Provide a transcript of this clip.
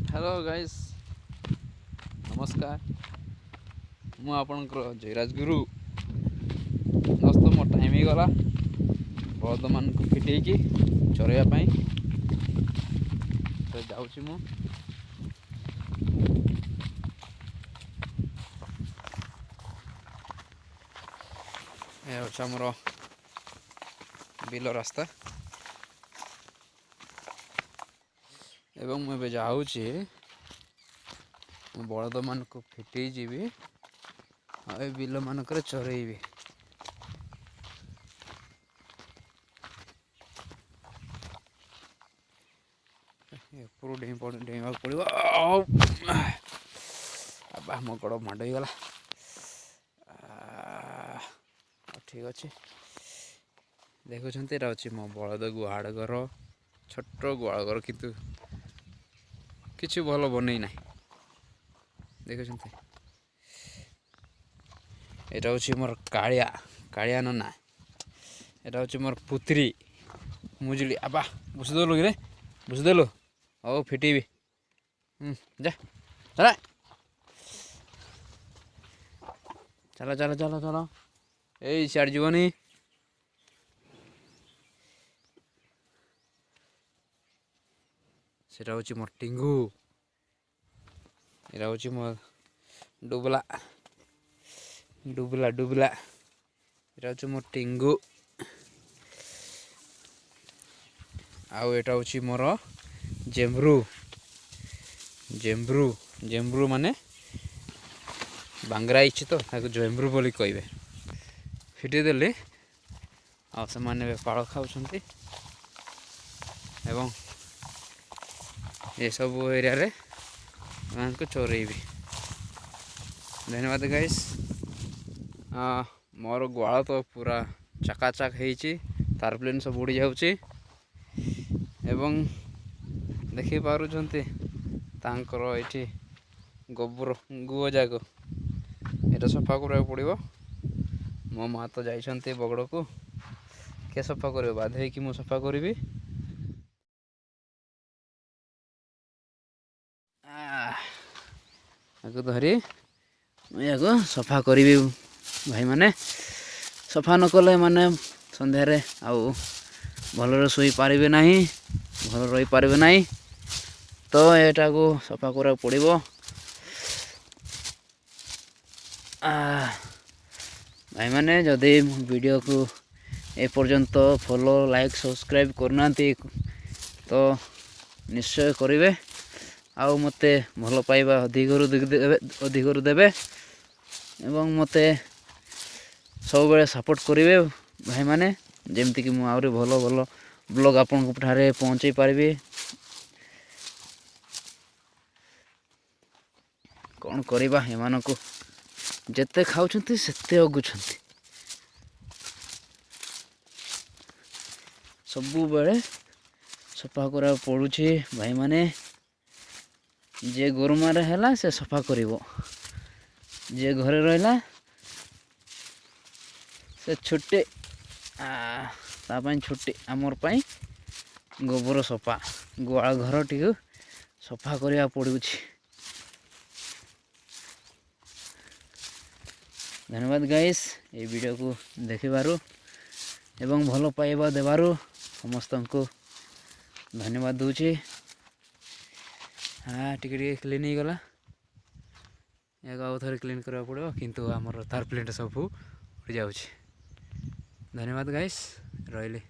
Hello guys नमस्कार मु आपणकर जयराज गुरु दोस्त मो टाइम ही गला बलद मान को फिटे चरवाई तो जाऊँगी मु आमर बिल रास्ता एवं मुझे जाऊँगी बलद मान को फिटे जीवी आ बिल मानक चरईबी डेवा पड़ो आबा मो गोड़ माड़ गला ठीक अच्छे देखुं मो बलद गुहाड़ घर छोट गुहाड़ घर किंतु किसी भल बन ना देखुं यहाँ हूँ मोर कालिया कालिया नना यहाँ हूँ मोर पुत्री मुजुली आबा बुझीदेलु कि बुझीदेलु हौ फिटेबी जा चला चलो चलो चलो चलो ए सियाड़ जीवनी सेटा हूँ मोर टिंगू यहाँ हूँ मोर डुबला डुबला डुबला यहाँ हूँ मोर टिंगू आउ एटा हूँ मोर जेम्ब्रू जेम्ब्रू जेम्ब्रू माने बांगरा इच्छी तो जेम्ब्रू बोली कहे फिटे देली आ से माने पाड़ खाऊंट एवं ये सब एरिया रे को चोरेबी धन्यवाद गाइस मोर गुआल तो पूरा चकाचक होती तारप्लेन सब उड़ी जाऊँगी एवं देखी पारुछंती तांकर एठी गोबर गुओ जाक एटा सफा करा पड़ो मो माँ तो जाइछंती बगड़ को के सफा कर बाध्य कि मु सफा करी धरी मुझे सफा करी भाई माने सफा न कले माने संध्यारे आउ भल शोई पारे ना भल रही पारे ना तो यहाँ को सफा करा पड़ो भाई माने जदि वीडियो को ए पर्यंत फॉलो लाइक सब्सक्राइब करना तो निश्चय करेंगे आउ मते भल पाइबा अधिकरू देवे एवं मते सब बेले सपोर्ट करेंगे भाई माने जमती कि मुझे भल भल ब्लॉग आपन ठारे पहुँचे पारि कौन करवा एमान को जेते खाऊंट सेते अगुंट सबु बेले सफा करा पड़ुछि भाई माने जे गोरुमार है से सफा करिवो जे घरे रहिला से छुट्टी तापाई छुट्टी आमर पाई गोबर सफा गुआल घर टी सफा करा पड़ुछि धन्यवाद गाइस ये वीडियो को देखिबारु एवं भल पाइबा देबारु समस्त को धन्यवाद दूची हाँ टिके क्लीन ही गला या आउ थे क्लीन करा पड़ो किंतु आमर तार प्लेट सब उड़ जाऊँ धन्यवाद गाइस रही।